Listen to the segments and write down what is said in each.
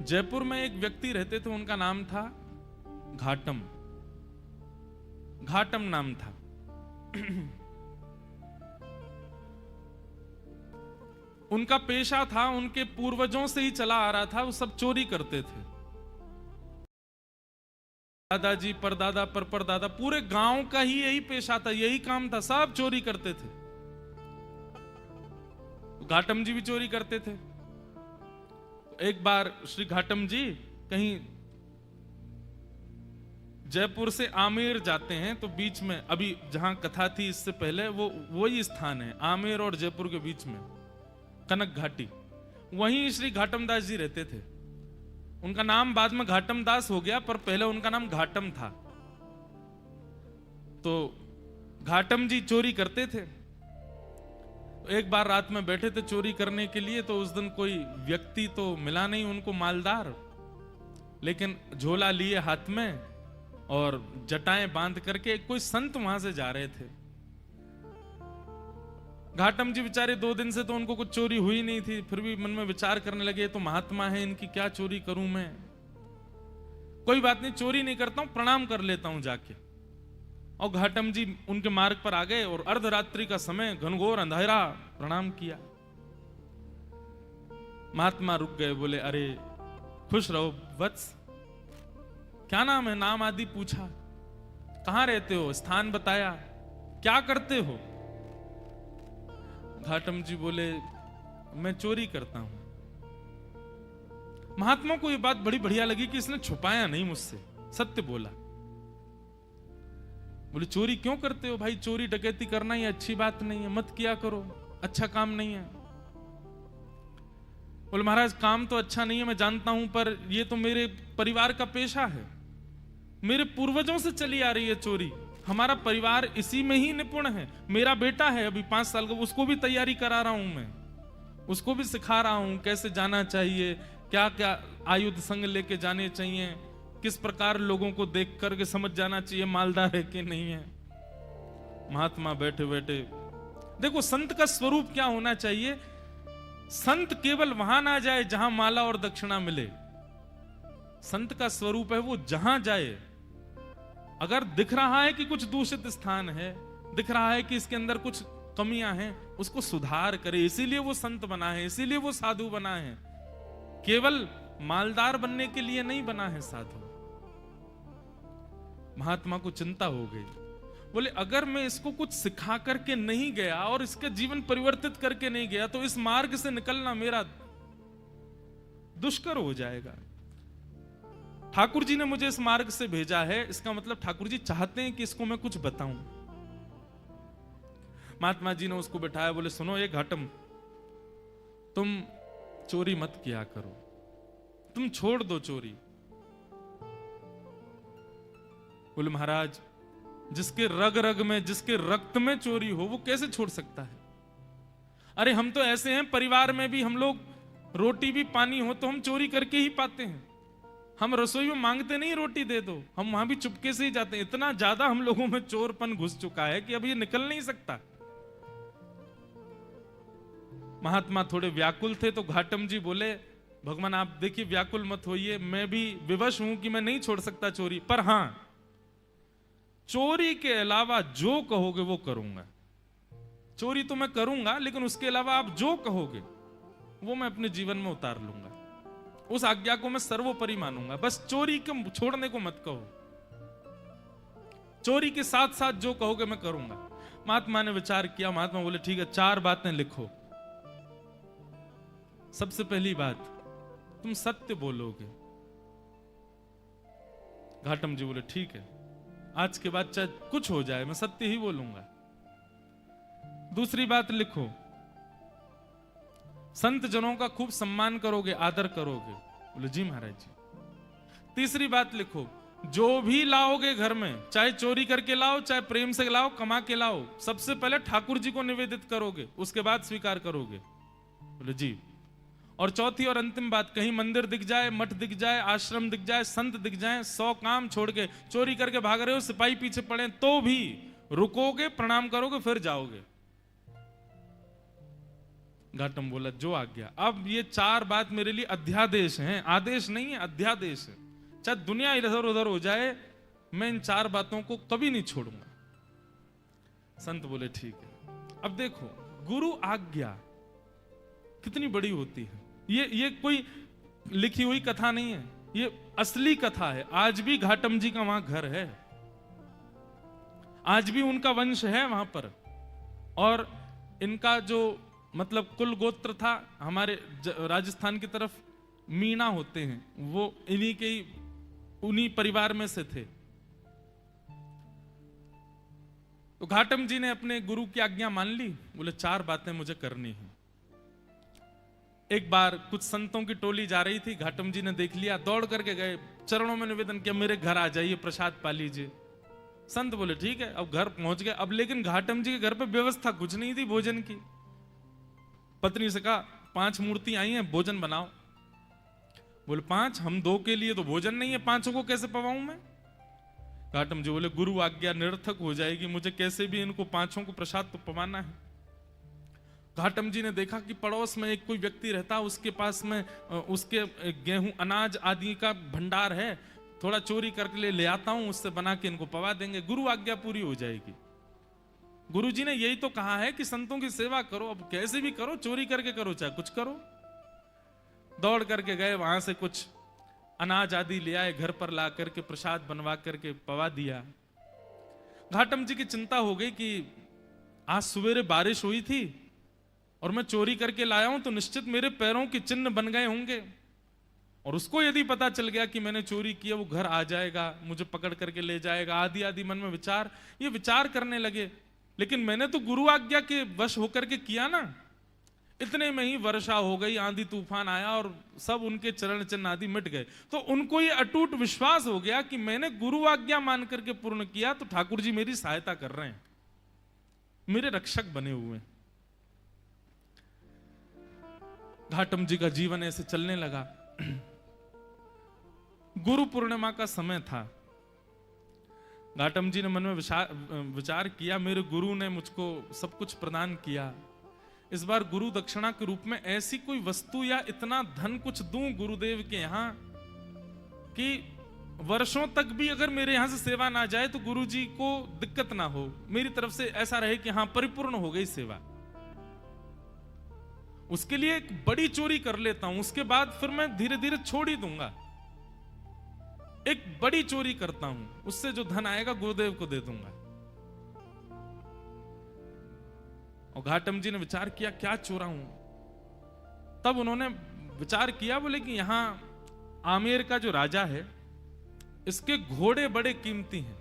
जयपुर में एक व्यक्ति रहते थे, उनका नाम था घाटम। घाटम नाम था। उनका पेशा था, उनके पूर्वजों से ही चला आ रहा था, वो सब चोरी करते थे। दादाजी, परदादा, परदादा, पूरे गांव का ही यही पेशा था, यही काम था, सब चोरी करते थे। घाटम जी भी चोरी करते थे। एक बार श्री घाटम जी कहीं जयपुर से आमेर जाते हैं, तो बीच में, अभी जहां कथा थी इससे पहले, वो वही स्थान है आमेर और जयपुर के बीच में, कनक घाटी। वहीं श्री घाटम दास जी रहते थे। उनका नाम बाद में घाटम दास हो गया, पर पहले उनका नाम घाटम था। तो घाटम जी चोरी करते थे। एक बार रात में बैठे थे चोरी करने के लिए, तो उस दिन कोई व्यक्ति तो मिला नहीं उनको मालदार, लेकिन झोला लिए हाथ में और जटाएं बांध करके कोई संत वहां से जा रहे थे। घाटम जी बेचारे 2 दिन से तो उनको कुछ चोरी हुई नहीं थी, फिर भी मन में विचार करने लगे, तो महात्मा है, इनकी क्या चोरी करूं मैं, कोई बात नहीं, चोरी नहीं करता हूं, प्रणाम कर लेता हूं जाके। और घाटम जी उनके मार्ग पर आ गए और अर्धरात्रि का समय, घनघोर अंधेरा, प्रणाम किया। महात्मा रुक गए, बोले अरे खुश रहो वत्स, क्या नाम है, नाम आदि पूछा, कहां रहते हो, स्थान बताया, क्या करते हो। घाटम जी बोले मैं चोरी करता हूं। महात्मा को यह बात बड़ी बढ़िया लगी कि इसने छुपाया नहीं मुझसे, सत्य बोला। बोले चोरी क्यों करते हो भाई, चोरी डकैती करना ये अच्छी बात नहीं है, मत किया करो, अच्छा काम नहीं है। बोले महाराज काम तो अच्छा नहीं है मैं जानता हूं, पर ये तो मेरे परिवार का पेशा है, मेरे पूर्वजों से चली आ रही है चोरी, हमारा परिवार इसी में ही निपुण है। मेरा बेटा है अभी 5 साल का, उसको भी तैयारी करा रहा हूं मैं, उसको भी सिखा रहा हूं कैसे जाना चाहिए, क्या क्या आयुध संग लेके जाने चाहिए, किस प्रकार लोगों को देख करके समझ जाना चाहिए मालदार है कि नहीं है। महात्मा बैठे बैठे, देखो संत का स्वरूप क्या होना चाहिए, संत केवल वहां ना जाए जहां माला और दक्षिणा मिले। संत का स्वरूप है वो जहां जाए, अगर दिख रहा है कि कुछ दूषित स्थान है, दिख रहा है कि इसके अंदर कुछ कमियां हैं, उसको सुधार करे। इसीलिए वो संत बना है, इसीलिए वो साधु बना है, केवल मालदार बनने के लिए नहीं बना है साधु। महात्मा को चिंता हो गई, बोले अगर मैं इसको कुछ सिखा करके नहीं गया और इसका जीवन परिवर्तित करके नहीं गया, तो इस मार्ग से निकलना मेरा दुष्कर हो जाएगा। ठाकुर जी ने मुझे इस मार्ग से भेजा है, इसका मतलब ठाकुर जी चाहते हैं कि इसको मैं कुछ बताऊं। महात्मा जी ने उसको बैठाया, बोले सुनो ये घाटम, तुम चोरी मत किया करो, तुम छोड़ दो चोरी। बोले महाराज जिसके रग रग में, जिसके रक्त में चोरी हो, वो कैसे छोड़ सकता है। अरे हम तो ऐसे हैं, परिवार में भी हम लोग रोटी भी पानी हो तो हम चोरी करके ही पाते हैं, हम रसोई में मांगते नहीं रोटी दे दो, हम वहां भी चुपके से ही जाते हैं। इतना ज्यादा हम लोगों में चोरपन घुस चुका है कि अब ये निकल नहीं सकता। महात्मा थोड़े व्याकुल थे, तो घाटम जी बोले भगवान आप देखिए व्याकुल मत होइए, मैं भी विवश हूं कि मैं नहीं छोड़ सकता चोरी, पर हां चोरी के अलावा जो कहोगे वो करूंगा। चोरी तो मैं करूंगा, लेकिन उसके अलावा आप जो कहोगे वो मैं अपने जीवन में उतार लूंगा, उस आज्ञा को मैं सर्वोपरि मानूंगा, बस चोरी के छोड़ने को मत कहो, चोरी के साथ साथ जो कहोगे मैं करूंगा। महात्मा ने विचार किया, महात्मा बोले ठीक है 4 बातें लिखो। सबसे पहली बात, तुम सत्य बोलोगे। घाटम जी बोले ठीक है, आज के बाद चाहे कुछ हो जाए मैं सत्य ही बोलूंगा। दूसरी बात लिखो, संत जनों का खूब सम्मान करोगे, आदर करोगे। बोले जी महाराज जी। तीसरी बात लिखो, जो भी लाओगे घर में, चाहे चोरी करके लाओ, चाहे प्रेम से लाओ, कमा के लाओ, सबसे पहले ठाकुर जी को निवेदित करोगे, उसके बाद स्वीकार करोगे। बोले जी। और चौथी और अंतिम बात, कहीं मंदिर दिख जाए, मठ दिख जाए, आश्रम दिख जाए, संत दिख जाए, 100 काम छोड़ के चोरी करके भाग रहे हो, सिपाही पीछे पड़े तो भी रुकोगे, प्रणाम करोगे, फिर जाओगे। घाटम बोला जो आज्ञा। अब ये 4 बात मेरे लिए अध्यादेश हैं, आदेश नहीं है, अध्यादेश है। चाहे दुनिया इधर उधर हो जाए, मैं इन 4 बातों को कभी नहीं छोड़ूंगा। संत बोले ठीक है। अब देखो गुरु आज्ञा कितनी बड़ी होती है। ये कोई लिखी हुई कथा नहीं है, ये असली कथा है। आज भी घाटम जी का वहां घर है, आज भी उनका वंश है वहां पर। और इनका जो मतलब कुल गोत्र था, हमारे राजस्थान की तरफ मीणा होते हैं, वो उन्हीं परिवार में से थे। तो घाटम जी ने अपने गुरु की आज्ञा मान ली। बोले 4 बातें मुझे करनी है। एक बार कुछ संतों की टोली जा रही थी, घाटम जी ने देख लिया, दौड़ करके गए, चरणों में निवेदन किया मेरे घर आ जाइए, प्रसाद पा लीजिए। संत बोले ठीक है। अब घर पहुंच गए। अब लेकिन घाटम जी के घर पे व्यवस्था कुछ नहीं थी भोजन की। पत्नी से कहा 5 मूर्ति आई हैं, भोजन बनाओ। बोले 5? हम 2 के लिए तो भोजन नहीं है, 5 को कैसे पवाऊं मैं? घाटम जी बोले गुरु आज्ञा निरर्थक हो जाएगी, मुझे कैसे भी इनको 5 को प्रसाद तो पवाना है। घाटम जी ने देखा कि पड़ोस में एक कोई व्यक्ति रहता, उसके पास में उसके गेहूं अनाज आदि का भंडार है, थोड़ा चोरी करके ले आता हूं, उससे बना के इनको पवा देंगे, गुरु आज्ञा पूरी हो जाएगी। गुरु जी ने यही तो कहा है कि संतों की सेवा करो, अब कैसे भी करो, चोरी करके करो चाहे कुछ करो। दौड़ करके गए, वहां से कुछ अनाज आदि ले आए, घर पर ला करके प्रसाद बनवा करके पवा दिया। घाटम जी की चिंता हो गई कि आज सवेरे बारिश हुई थी और मैं चोरी करके लाया हूं, तो निश्चित मेरे पैरों के चिन्ह बन गए होंगे, और उसको यदि पता चल गया कि मैंने चोरी किया, वो घर आ जाएगा, मुझे पकड़ करके ले जाएगा, आदि आदि मन में विचार करने लगे। लेकिन मैंने तो गुरु आज्ञा के वश होकर के किया ना। इतने में ही वर्षा हो गई, आंधी तूफान आया और सब उनके चरण चिन्ह आदि मिट गए। तो उनको ये अटूट विश्वास हो गया कि मैंने गुरु आज्ञा मान करके पूर्ण किया, तो ठाकुर जी मेरी सहायता कर रहे हैं, मेरे रक्षक बने हुए हैं। घाटम जी का जीवन ऐसे चलने लगा। गुरु पूर्णिमा का समय था। घाटम जी ने मन में विचार किया, मेरे गुरु ने मुझको सब कुछ प्रदान किया, इस बार गुरु दक्षिणा के रूप में ऐसी कोई वस्तु या इतना धन कुछ दूं गुरुदेव के यहां कि वर्षों तक भी अगर मेरे यहां से सेवा ना जाए तो गुरु जी को दिक्कत ना हो, मेरी तरफ से ऐसा रहे कि हां परिपूर्ण हो गई सेवा। उसके लिए एक बड़ी चोरी कर लेता हूं, उसके बाद फिर मैं धीरे धीरे छोड़ ही दूंगा। एक बड़ी चोरी करता हूं, उससे जो धन आएगा गुरुदेव को दे दूंगा। और घाटम जी ने विचार किया क्या चोरा हूं। तब उन्होंने विचार किया, बोले कि यहां आमेर का जो राजा है, इसके घोड़े बड़े कीमती हैं,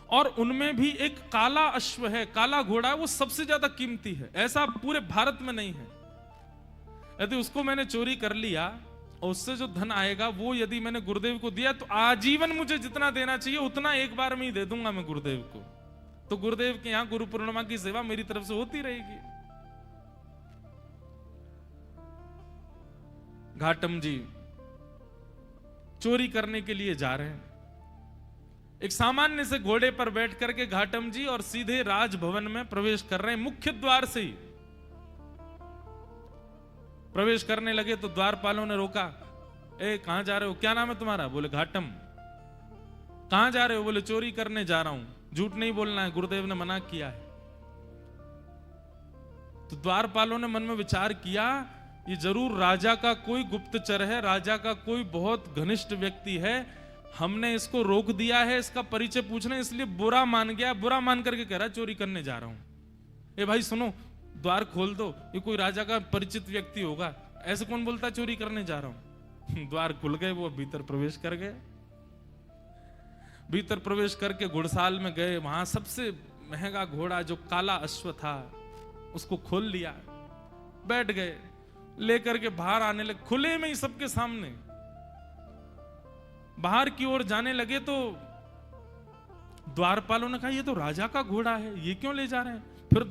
और उनमें भी एक काला अश्व है, काला घोड़ा है, वो सबसे ज्यादा कीमती है, ऐसा पूरे भारत में नहीं है। यदि उसको मैंने चोरी कर लिया और उससे जो धन आएगा वो यदि मैंने गुरुदेव को दिया, तो आजीवन मुझे जितना देना चाहिए उतना एक बार में ही दे दूंगा मैं गुरुदेव को। तो गुरुदेव के यहां गुरु पूर्णिमा की सेवा मेरी तरफ से होती रहेगी। घाटम जी चोरी करने के लिए जा रहे हैं। एक सामान्य से घोड़े पर बैठ करके घाटम जी और सीधे राजभवन में प्रवेश कर रहे हैं। मुख्य द्वार से ही प्रवेश करने लगे तो द्वारपालों ने रोका, ए कहां जा रहे हो, क्या नाम है तुम्हारा? बोले घाटम। कहां जा रहे हो? बोले चोरी करने जा रहा हूं, झूठ नहीं बोलना है, गुरुदेव ने मना किया है। तो द्वारपालों ने मन में विचार किया, ये जरूर राजा का कोई गुप्तचर है, राजा का कोई बहुत घनिष्ठ व्यक्ति है, हमने इसको रोक दिया है, इसका परिचय पूछना, इसलिए बुरा मान गया, बुरा मान करके कह रहा चोरी करने जा रहा हूं। ए भाई सुनो, द्वार खोल दो, ये कोई राजा का परिचित व्यक्ति होगा, ऐसे कौन बोलता चोरी करने जा रहा हूं। द्वार खुल गए, वो भीतर प्रवेश कर गए। भीतर प्रवेश करके घुड़साल में गए, वहां सबसे महंगा घोड़ा जो काला अश्व था उसको खोल लिया, बैठ गए, लेकर के बाहर आने लगे, खुले में ही सबके सामने बाहर की ओर जाने लगे। तो द्वारपालों ने कहा ये तो राजा का घोड़ा है, ये क्यों ले जा रहे हैं? फिर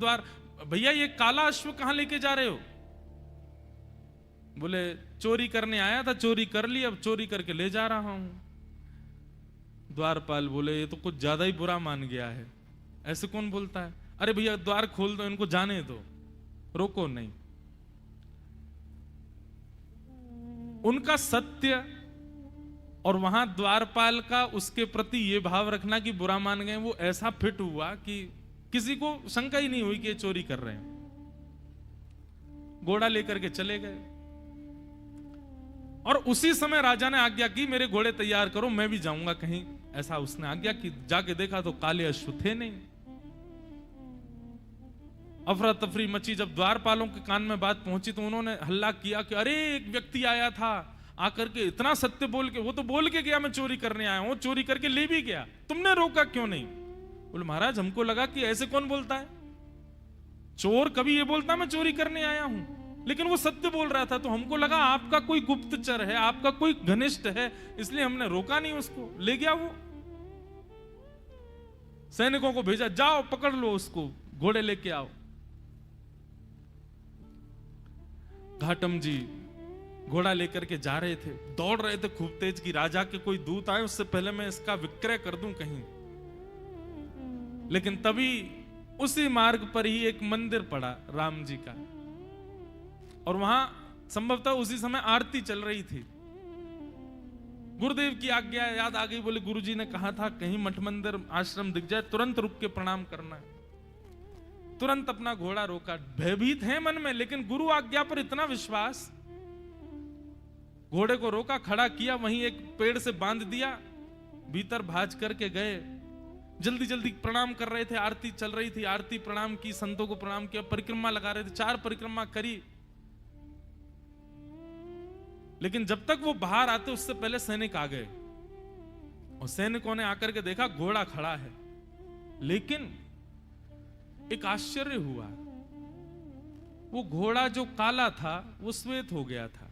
भैया ये काला अश्व कहां लेके जा रहे हो? बोले चोरी करने आया था, चोरी कर ली, अब चोरी करके ले जा रहा हूं। द्वारपाल बोले ये तो कुछ ज्यादा ही बुरा मान गया है, ऐसे कौन बोलता है? अरे भैया द्वार खोल दो, इनको जाने दो। रोको नहीं। उनका सत्य और वहां द्वारपाल का उसके प्रति ये भाव रखना कि बुरा मान गए, वो ऐसा फिट हुआ कि किसी को शंका ही नहीं हुई कि ये चोरी कर रहे हैं। घोड़ा लेकर के चले गए और उसी समय राजा ने आज्ञा की मेरे घोड़े तैयार करो, मैं भी जाऊंगा कहीं। ऐसा उसने आज्ञा की। जाके देखा तो काले अश्व थे नहीं। अफरा तफरी मची। जब द्वारपालों के कान में बात पहुंची तो उन्होंने हल्ला किया कि अरे एक व्यक्ति आया था, आकर के इतना सत्य बोल के, वो तो बोल के गया मैं चोरी करने आया हूं, चोरी करके ले भी गया, तुमने रोका क्यों नहीं? बोले महाराज हमको लगा कि ऐसे कौन बोलता है, चोर कभी ये बोलता मैं चोरी करने आया हूं, लेकिन वो सत्य बोल रहा था तो हमको लगा आपका कोई गुप्तचर है, आपका कोई घनिष्ठ है, इसलिए हमने रोका नहीं उसको, ले गया वो। सैनिकों को भेजा, जाओ पकड़ लो उसको, घोड़े लेके आओ। घाटम जी घोड़ा लेकर के जा रहे थे, दौड़ रहे थे खूब तेज कि राजा के कोई दूत आए उससे पहले मैं इसका विक्रय कर दूं कहीं। लेकिन तभी उसी मार्ग पर ही एक मंदिर पड़ा राम जी का, और वहां संभवतः उसी समय आरती चल रही थी। गुरुदेव की आज्ञा याद आ गई। बोले गुरुजी ने कहा था कहीं मठ मंदिर आश्रम दिख जाए तुरंत रुक के प्रणाम करना है। तुरंत अपना घोड़ा रोका। भयभीत है मन में, लेकिन गुरु आज्ञा पर इतना विश्वास, घोड़े को रोका, खड़ा किया, वहीं एक पेड़ से बांध दिया, भीतर भाज करके गए। जल्दी जल्दी प्रणाम कर रहे थे, आरती चल रही थी, आरती प्रणाम की, संतों को प्रणाम किया, परिक्रमा लगा रहे थे, 4 परिक्रमा करी। लेकिन जब तक वो बाहर आते उससे पहले सैनिक आ गए, और सैनिकों ने आकर के देखा घोड़ा खड़ा है, लेकिन एक आश्चर्य हुआ, वो घोड़ा जो काला था वो श्वेत हो गया था,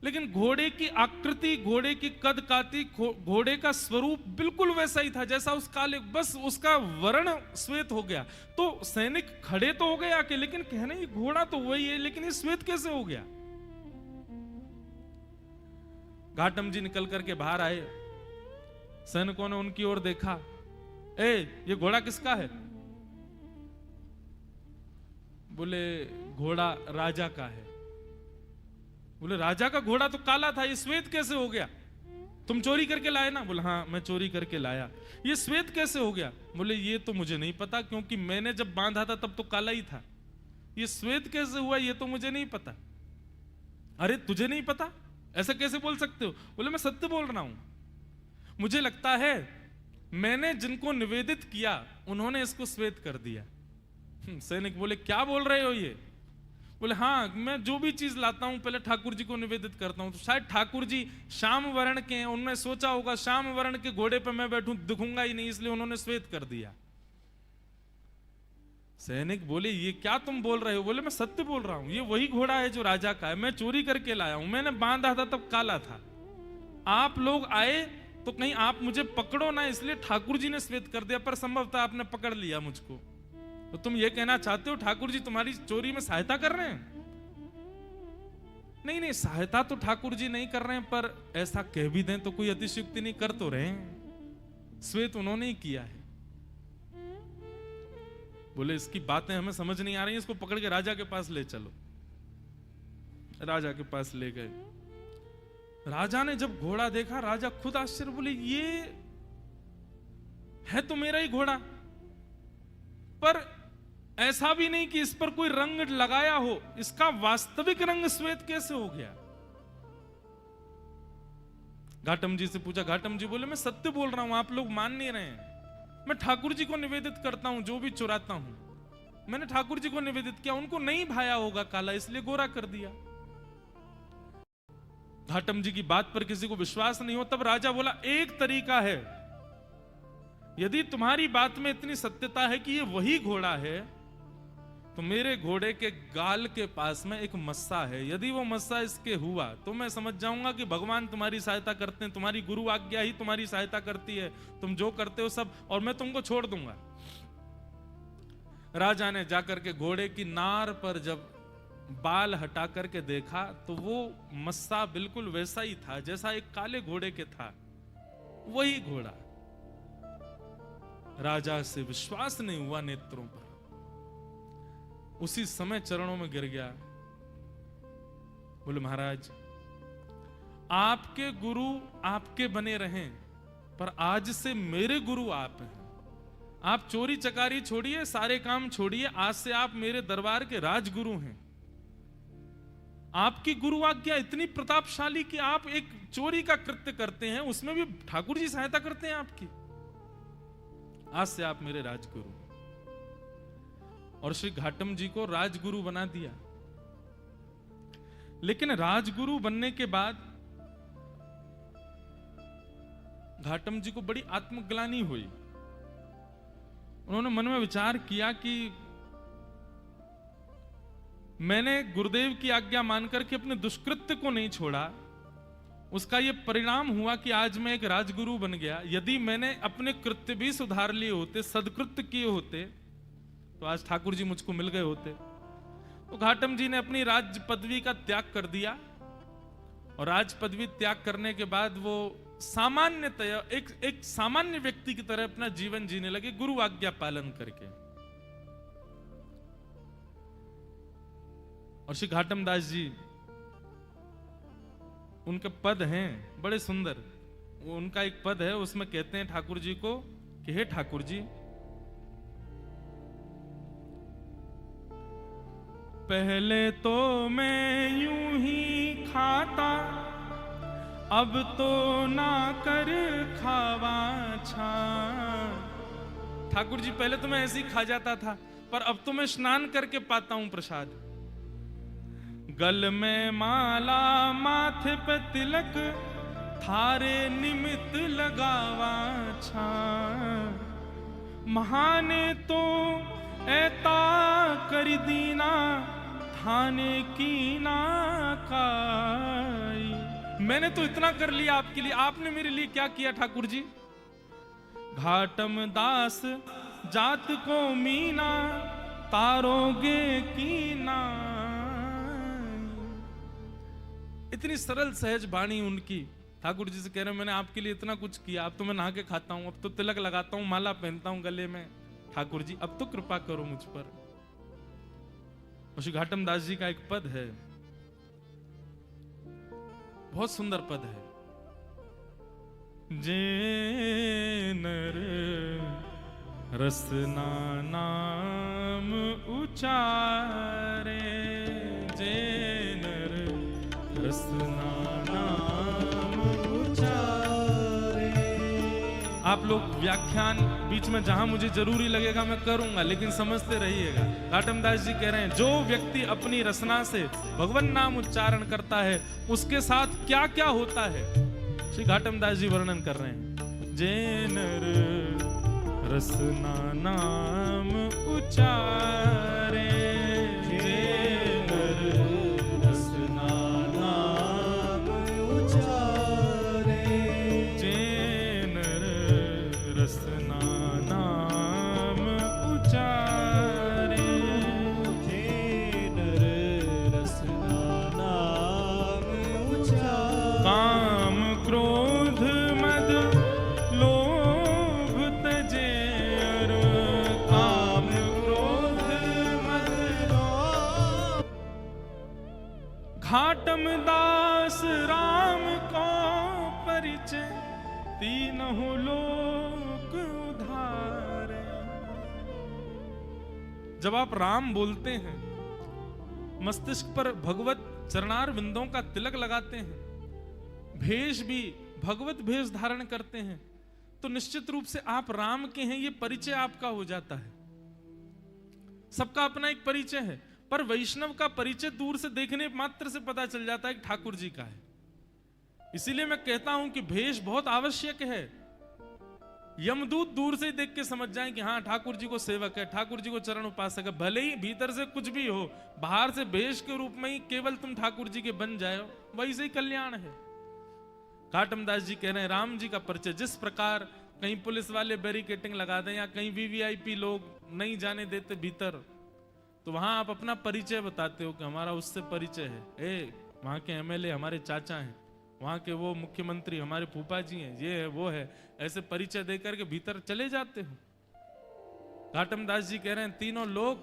लेकिन घोड़े की आकृति, घोड़े की कद काठी, घोड़े का स्वरूप बिल्कुल वैसा ही था जैसा उस काले, बस उसका वर्ण श्वेत हो गया। तो सैनिक खड़े तो हो गए आके, लेकिन कहने घोड़ा तो वही है, लेकिन ये श्वेत कैसे हो गया? घाटम जी निकल करके बाहर आए, सैनिकों ने उनकी ओर देखा, ये घोड़ा किसका है? बोले घोड़ा राजा का है। बोले राजा का घोड़ा तो काला था, ये श्वेत कैसे हो गया? तुम चोरी करके लाए ना? बोले हाँ मैं चोरी करके लाया। ये श्वेत कैसे हो गया? बोले ये तो मुझे नहीं पता, क्योंकि मैंने जब बांधा था तब तो काला ही था, ये श्वेत कैसे हुआ ये तो मुझे नहीं पता। अरे तुझे नहीं पता, ऐसा कैसे बोल सकते हो? बोले मैं सत्य बोल रहा हूं, मुझे लगता है मैंने जिनको निवेदित किया उन्होंने इसको श्वेत कर दिया। सैनिक बोले क्या बोल रहे हो ये? बोले हाँ मैं जो भी चीज लाता हूं पहले ठाकुर जी को निवेदित करता हूं, तो शायद ठाकुर जी श्याम वर्ण के हैं, उन्होंने सोचा होगा श्याम वर्ण के घोड़े पे मैं बैठूं दिखूंगा ही नहीं, इसलिए उन्होंने श्वेत कर दिया। सैनिक बोले ये क्या तुम बोल रहे हो? बोले मैं सत्य बोल रहा हूं, ये वही घोड़ा है जो राजा का है, मैं चोरी करके लाया हूं, मैंने बांधा था तब काला था, आप लोग आए तो कहीं आप मुझे पकड़ो ना, इसलिए ठाकुर जी ने श्वेत कर दिया, पर संभवतः आपने पकड़ लिया मुझको। तो तुम ये कहना चाहते हो ठाकुर जी तुम्हारी चोरी में सहायता कर रहे हैं? नहीं नहीं, सहायता तो ठाकुर जी नहीं कर रहे हैं, पर ऐसा कह भी दें तो कोई अतिशयोक्ति नहीं, कर तो रहे हैं, श्वेत उन्होंने ही किया है। बोले इसकी बातें हमें समझ नहीं आ रही, इसको पकड़ के राजा के पास ले चलो। राजा के पास ले गए। राजा ने जब घोड़ा देखा, राजा खुद आश्चर्य, बोले ये है तो मेरा ही घोड़ा, पर ऐसा भी नहीं कि इस पर कोई रंग लगाया हो, इसका वास्तविक रंग श्वेत कैसे हो गया? घाटम जी से पूछा, घाटम जी बोले मैं सत्य बोल रहा हूं, आप लोग मान नहीं रहे हैं, मैं ठाकुर जी को निवेदित करता हूं, जो भी चुराता हूं मैंने ठाकुर जी को निवेदित किया, उनको नहीं भाया होगा काला, इसलिए गोरा कर दिया। घाटम जी की बात पर किसी को विश्वास नहीं हो, तब राजा बोला एक तरीका है, यदि तुम्हारी बात में इतनी सत्यता है कि ये वही घोड़ा है, तो मेरे घोड़े के गाल के पास में एक मस्सा है, यदि वो मस्सा इसके हुआ तो मैं समझ जाऊंगा कि भगवान तुम्हारी सहायता करते हैं, तुम्हारी गुरु आज्ञा ही तुम्हारी सहायता करती है, तुम जो करते हो सब, और मैं तुमको छोड़ दूंगा। राजा ने जाकर के घोड़े की नार पर जब बाल हटा करके देखा तो वो मस्सा बिल्कुल वैसा ही था जैसा एक काले घोड़े के था, वही घोड़ा। राजा से विश्वास नहीं हुआ नेत्रों पर। उसी समय चरणों में गिर गया। बोले महाराज, आपके गुरु आपके बने रहें, पर आज से मेरे गुरु आप हैं। आप चोरी चकारी छोड़िए, सारे काम छोड़िए, आज से आप मेरे दरबार के राजगुरु हैं। आपकी गुरु आज्ञा इतनी प्रतापशाली कि आप एक चोरी का कृत्य करते हैं, उसमें भी ठाकुर जी सहायता करते हैं आपकी। आज से आप मेरे राजगुरु। और श्री घाटम जी को राजगुरु बना दिया। लेकिन राजगुरु बनने के बाद घाटम जी को बड़ी आत्मग्लानि हुई। उन्होंने मन में विचार किया कि मैंने गुरुदेव की आज्ञा मानकर के अपने दुष्कृत्य को नहीं छोड़ा, उसका यह परिणाम हुआ कि आज मैं एक राजगुरु बन गया। यदि मैंने अपने कृत्य भी सुधार लिए होते, सदकृत्य किए होते, तो आज ठाकुर जी मुझको मिल गए होते। तो घाटम जी ने अपनी राज पदवी का त्याग कर दिया, और राज पदवी त्याग करने के बाद वो सामान्यतया एक सामान्य व्यक्ति की तरह अपना जीवन जीने लगे, गुरु आज्ञा पालन करके। और श्री घाटम दास जी, उनके पद हैं बड़े सुंदर। वो उनका एक पद है, उसमें कहते हैं ठाकुर जी को कि हे ठाकुर जी, पहले तो मैं यूं ही खाता, अब तो ना कर खावा छा। ठाकुर जी, पहले तो मैं ऐसे ही खा जाता था, पर अब तो मैं स्नान करके पाता हूं प्रसाद। गल में माला, माथे पे तिलक, थारे निमित्त लगावा छा। महाने तो ऐता कर दीना, थाने की ना काई। मैंने तो इतना कर लिया आपके लिए, आपने मेरे लिए क्या किया ठाकुर जी? घाटम दास जात को मीना, तारोगे की ना। इतनी सरल सहज वाणी उनकी। ठाकुर जी से कह रहे हैं मैंने आपके लिए इतना कुछ किया, अब तो मैं नहा के खाता हूं, अब तो तिलक लगाता हूं, माला पहनता हूं गले में। ठाकुर जी अब तो कृपा करो मुझ पर। श्री घाटम दास जी का एक पद है, बहुत सुंदर पद है। जे नर रसना नाम उचारे, जे नर रसना नाम उचारे। आप लोग व्याख्यान बीच में जहां मुझे जरूरी लगेगा मैं करूंगा, लेकिन समझते रहिएगा। घाटम दास जी कह रहे हैं जो व्यक्ति अपनी रसना से भगवान नाम उच्चारण करता है, उसके साथ क्या क्या होता है, श्री घाटम दास जी वर्णन कर रहे हैं। जे नर रसना नाम उचारे, जे नर रसना नाम उचारे, जे नर रसना नाम उचारे, जे नर रसना नाम उचारे। काम क्रोध मद लोभ तजे, काम क्रोध मद लोभ। घाटम दास राम को परिचय, तीनों लोक उधारे। जब आप राम बोलते हैं, मस्तिष्क पर भगवत चरणार विंदों का तिलक लगाते हैं, भेष भी भगवत भेष धारण करते हैं, तो निश्चित रूप से आप राम के हैं, ये परिचय आपका हो जाता है। सबका अपना एक परिचय है, पर वैष्णव का परिचय दूर से देखने मात्र से पता चल जाता है कि ठाकुर जी का है। इसीलिए मैं कहता हूं कि भेष बहुत आवश्यक है। यमदूत दूर से देख के समझ जाएं कि हाँ ठाकुर जी को सेवक है, ठाकुर जी को चरण उपासक है। भले ही भीतर से कुछ भी हो, बाहर से भेष के रूप में ही केवल तुम ठाकुर जी के बन जाओ, वही से ही कल्याण है। घाटम दास जी कह रहे हैं राम जी का परिचय, जिस प्रकार कहीं पुलिस वाले बैरिकेटिंग लगा दें या कहीं वीवीआईपी लोग नहीं जाने देते भीतर, तो वहां आप अपना परिचय बताते हो कि हमारा उससे परिचय है। वहां के एमएलए हमारे चाचा हैं, वहां के वो मुख्यमंत्री हमारे फूफा जी हैं, ये है वो है, ऐसे परिचय देकर के भीतर चले जाते हो। घाटम दास जी कह रहे हैं तीनों लोग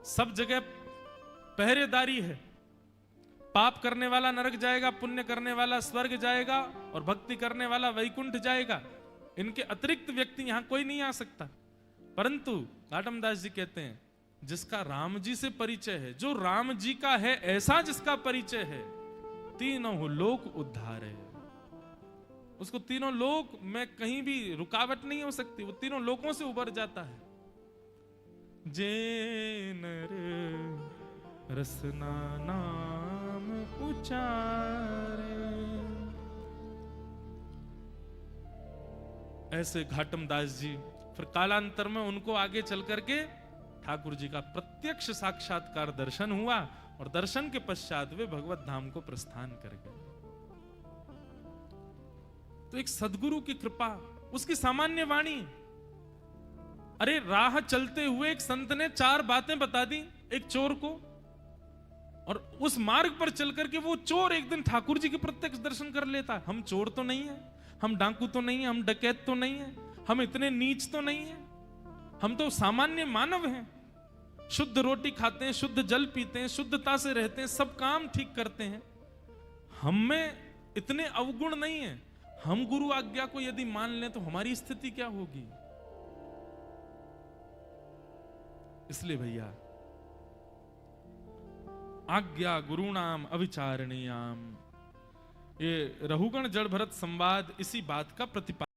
सब जगह पहरेदारी है। पाप करने वाला नरक जाएगा, पुण्य करने वाला स्वर्ग जाएगा और भक्ति करने वाला वैकुंठ जाएगा। इनके अतिरिक्त व्यक्ति यहां कोई नहीं आ सकता। परंतु घाटम दास जी कहते हैं जिसका राम जी से परिचय है, जो राम जी का है ऐसा जिसका परिचय है, तीनों लोक उद्धार है। उसको तीनों लोक में कहीं भी रुकावट नहीं हो सकती, वो तीनों लोकों से उबर जाता है। जे नर रसना नाम उचारे, ऐसे घाटम दास जी। फिर कालांतर में उनको आगे चल करके ठाकुर जी का प्रत्यक्ष साक्षात्कार दर्शन हुआ और दर्शन के पश्चात वे भगवत धाम को प्रस्थान कर गए। तो एक सदगुरु की कृपा, उसकी सामान्य वाणी। अरे राह चलते हुए एक संत ने 4 बातें बता दी एक चोर को, और उस मार्ग पर चल करके वो चोर एक दिन ठाकुर जी के प्रत्यक्ष दर्शन कर लेता। हम चोर तो नहीं है, हम डाकू तो नहीं है, हम डकैत तो नहीं है, हम इतने नीच तो नहीं है, हम तो सामान्य मानव हैं। शुद्ध रोटी खाते हैं, शुद्ध जल पीते हैं, शुद्धता से रहते हैं, सब काम ठीक करते हैं। हम में इतने अवगुण नहीं है। हम गुरु आज्ञा को यदि मान लें तो हमारी स्थिति क्या होगी। इसलिए भैया आज्ञा गुरुणाम अविचारणीयाम, ये रहुगण जड़ भरत संवाद इसी बात का प्रतिपादन